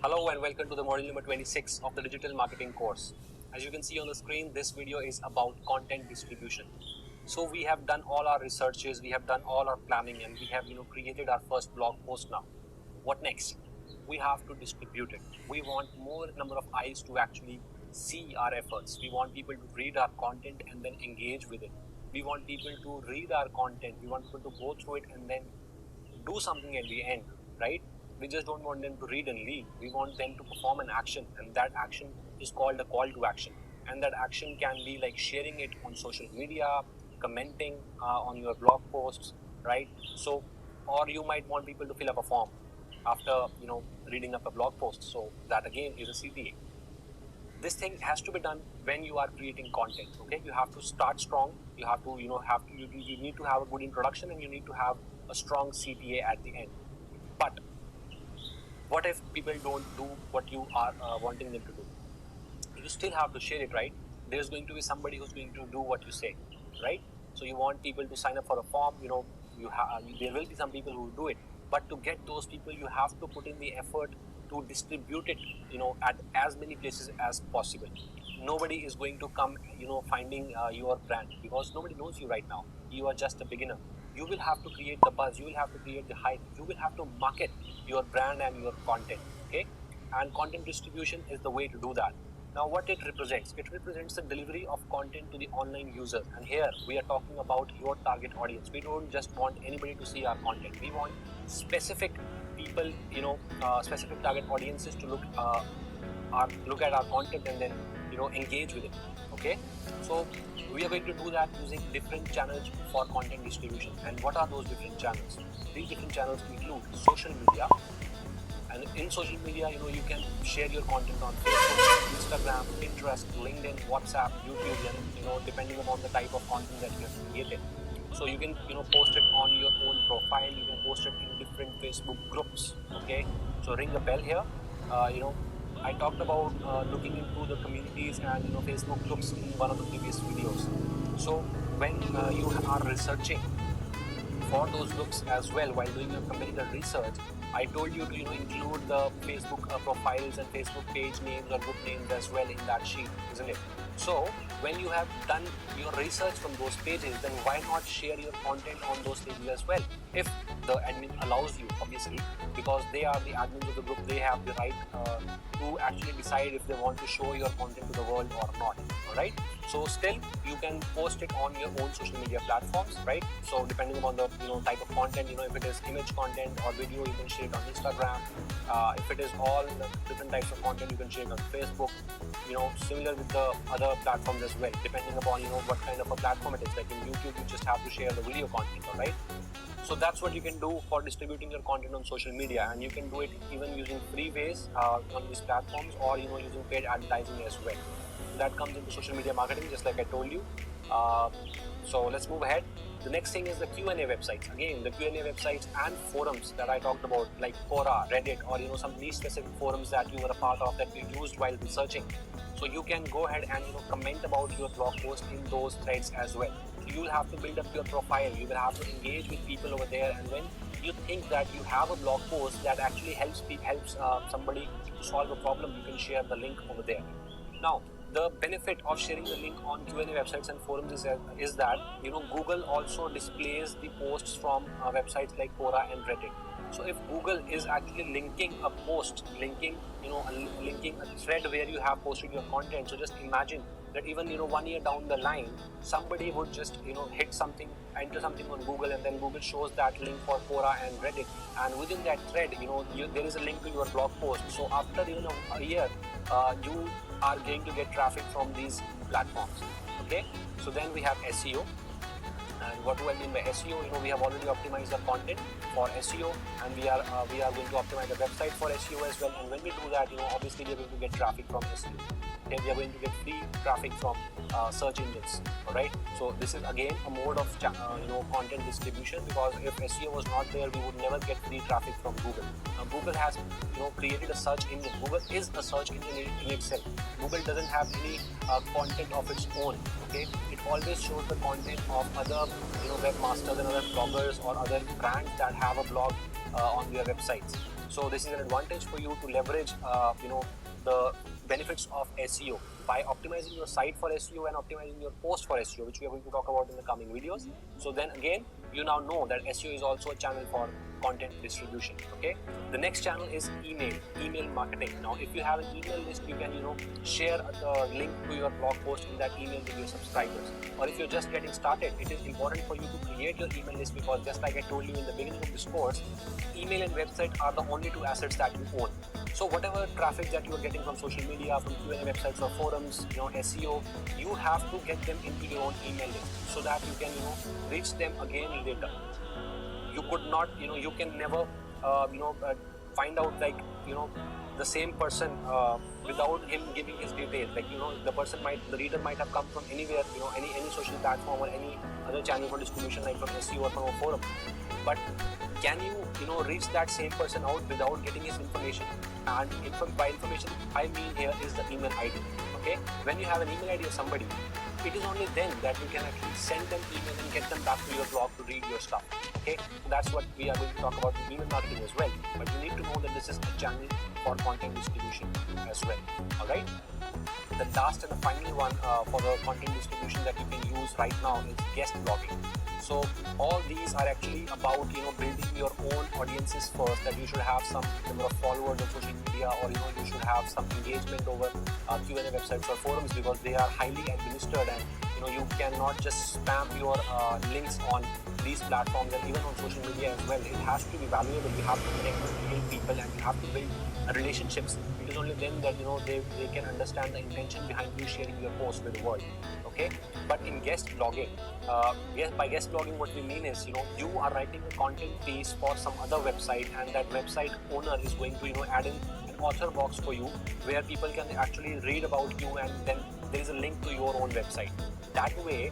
Hello and welcome to the module number 26 of the digital marketing course. As you can see on the screen, this video is about content distribution. So we have done all our researches, we have done all our planning, and we have created our first blog post now. What next? We have to distribute it. We want more number of eyes to actually see our efforts. We want people to read our content and then engage with it. We want people to read our content. We want people to go through it and then do something at the end, right? We just don't want them to read and leave. We want them to perform an action, and that action is called a call to action. And that action can be like sharing it on social media, commenting on your blog posts, right? So, or you might want people to fill up a form after reading up a blog post. So that again is a CTA. This thing has to be done when you are creating content. Okay, you have to start strong. You have to you need to have a good introduction, and you need to have a strong CTA at the end. But what if people don't do what you are wanting them to do? You still have to share it, right? There's going to be somebody who's going to do what you say, right? So you want people to sign up for a form. There will be some people who do it, but to get those people, you have to put in the effort to distribute it, at as many places as possible. Nobody is going to come, finding your brand, because nobody knows you right now. You are just a beginner. You will have to create the buzz. You will have to create the hype. You will have to market your brand and your content. Okay, and content distribution is the way to do that. Now, what it represents the delivery of content to the online user. And here we are talking about your target audience. We don't just want anybody to see our content. We want specific people, specific target audiences to look at our content and then engage with it. Okay, so we are going to do that using different channels for content distribution. And what are those different channels? These different channels include social media. And in social media, you can share your content on Facebook, Instagram, Pinterest, LinkedIn, WhatsApp, YouTube, and depending upon the type of content that you have created. So you can post it on your own profile. You can post it in different Facebook groups. Okay, so ring a bell here. I talked about looking into the communities and Facebook groups in one of the previous videos. So when you are researching for those groups as well, while doing your competitor research, I told you to include the Facebook profiles and Facebook page names or group names as well in that sheet, isn't it? So when you have done your research from those pages, then why not share your content on those pages as well, if the admin allows you, obviously, because they are the admins of the group. They have the right to actually decide if they want to show your content to the world or not. All right, so still you can post it on your own social media platforms, right? So depending upon the type of content, if it is image content or video, you can share it on Instagram. If it is all the different types of content, you can share it on Facebook. Similar with the other platforms as well, depending upon what kind of a platform it is. Like in YouTube, you just have to share the video content. All right, so that's what you can do for distributing your content on social media, and you can do it even using free ways on these platforms, or using paid advertising as well. That comes into social media marketing, just like I told you. So let's move ahead. The next thing is the Q&A websites. Again, the Q&A websites and forums that I talked about, like Quora, Reddit, or some niche specific forums that you were a part of, that you used while researching. So you can go ahead and comment about your blog post in those threads as well. So you will have to build up your profile. You will have to engage with people over there, and when you think that you have a blog post that actually helps somebody to solve a problem, you can share the link over there. Now, the benefit of sharing the link on Q&A websites and forums is that Google also displays the posts from websites like Quora and Reddit. So if Google is actually linking a post, linking a thread where you have posted your content, so just imagine that even 1 year down the line, somebody would just hit something, enter something on Google, and then Google shows that link for Quora and Reddit, and within that thread, there is a link to your blog post. So after a year, you are going to get traffic from these platforms. Okay, so then we have SEO. And what do I mean by SEO? We have already optimized our content for SEO, and we are going to optimize the website for SEO as well. And when we do that, obviously we are going to get traffic from SEO. Okay, we are going to get free traffic from search engines. All right. So this is again a mode of content distribution, because if SEO was not there, we would never get free traffic from Google. Google has created a search engine. Google is a search engine in itself. Google doesn't have any content of its own. Okay, it always shows the content of other webmasters and other bloggers or other brands that have a blog on their websites. So this is an advantage for you to leverage the benefits of SEO by optimizing your site for SEO and optimizing your post for SEO, which we are going to talk about in the coming videos. So then again, you now know that SEO is also a channel for content distribution. Okay, the next channel is email marketing. Now if you have an email list, you can share the link to your blog post in that email with your subscribers. Or if you're just getting started, it is important for you to create your email list, because just like I told you in the beginning of this course, email and website are the only two assets that you own. So whatever traffic that you are getting from social media, from Q&A websites or forums, SEO, you have to get them into your own email list so that you can reach them again later. You could not, you can never, find out the same person without him giving his details. The reader might have come from anywhere, any social platform or any other channel for distribution, like from SEO or from a forum. But can you, reach that same person out without getting his information? And by information, I mean here is the email ID. Okay, when you have an email ID of somebody, it is only then that you can actually send them email and get them back to your blog to read your stuff. Okay, so that's what we are going to talk about in email marketing as well. But you need to know that this is a channel for content distribution as well. All right. The last and the final one for the content distribution that you can use right now is guest blogging. So all these are actually about building your own audiences first. That you should have some number of followers on social media, or you should have some engagement over Q&A websites or forums, because they are highly administered, and you cannot just spam your links on these platforms and even on social media as well. It has to be valuable. You have to connect with real people and you have to build relationships. It is only then that they can understand the intention behind you sharing your post with the world. Okay, but in guest blogging, by guest blogging, what we mean is you are writing a content piece for some other website, and that website owner is going to add in an author box for you, where people can actually read about you, and then there is a link to your own website. That way,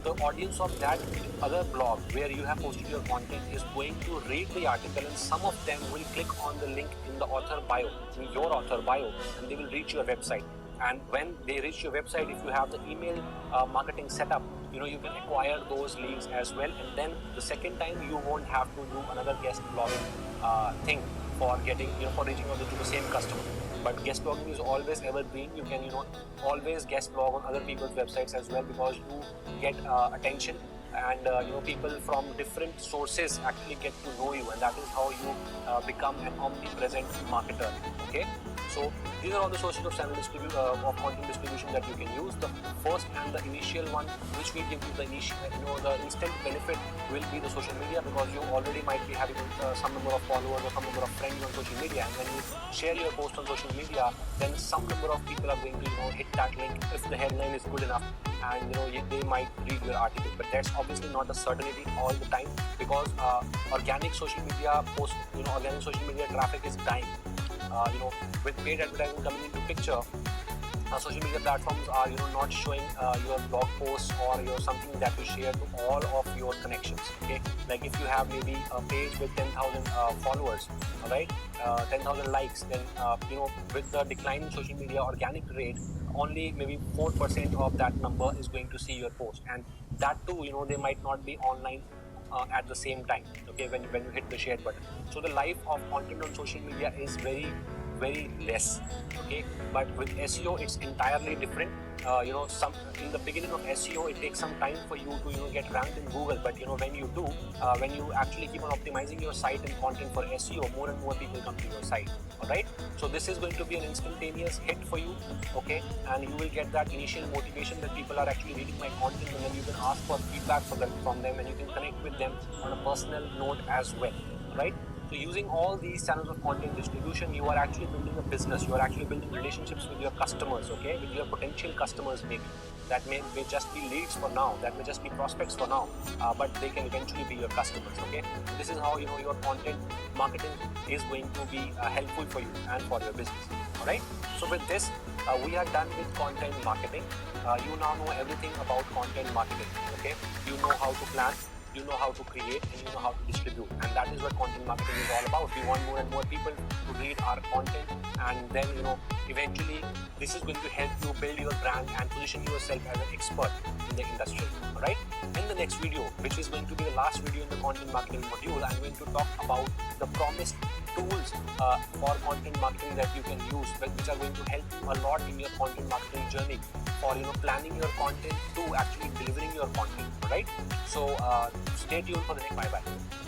the audience of that other blog where you have posted your content is going to read the article, and some of them will click on the link in the author bio, in your author bio, and they will reach your website. And when they reach your website, if you have the email marketing set up, you can acquire those leads as well. And then the second time, you won't have to do another guest blogging thing for getting, for reaching out to the same customer. But guest blogging is always evergreen. You can, always guest blog on other people's websites as well, because you get attention, and people from different sources actually get to know you, and that is how you become an omnipresent marketer. Okay, so these are all the sources of channel of content distribution that you can use. The first and the initial one, which will give you the initial, the instant benefit, will be the social media, because you already might be having some number of followers or some number of friends on social media, and when you share your post on social media, then some number of people are going to hit that link if the headline is good enough, and they might read your article. But that's obviously not a certainty all the time, because organic social media post, organic social media traffic is dying. With paid advertising coming into picture, social media platforms are not showing your blog posts or your something that you share to all of your connections. Okay, like if you have maybe a page with 10,000 followers, all right, 10,000 likes, then with the decline in social media organic rate, only maybe 4% of that number is going to see your post, and that too, they might not be online at the same time. Okay, when you hit the share button. So the life of content on social media is very, very less. Okay, but with SEO, it's entirely different. In the beginning of SEO, it takes some time for you to get ranked in Google, but when you do, when you actually keep on optimizing your site and content for SEO, more and more people come to your site. All right, so this is going to be an instantaneous hit for you. Okay, and you will get that initial motivation that people are actually reading my content, and then you can ask for feedback from them, and you can connect with them on a personal note as well. Right. So using all these channels of content distribution, you are actually building a business. You are actually building relationships with your customers, okay, with your potential customers maybe. that may just be leads for now, that may just be prospects for now, but they can eventually be your customers. Okay, this is how your content marketing is going to be helpful for you and for your business. All right. So with this, we are done with content marketing. You now know everything about content marketing. Okay, you know how to plan, you know how to create, and you know how to distribute, and that is what content marketing is all about. We want more and more people to read our content, and then eventually this is going to help you build your brand and position yourself as an expert in the industry. All right. In the next video, which is going to be the last video in the content marketing module, I'm going to talk about the promised tools for content marketing that you can use, which are going to help you a lot in your content marketing journey, for planning your content to actually delivering your content. All right. So stay tuned for the next. Bye bye.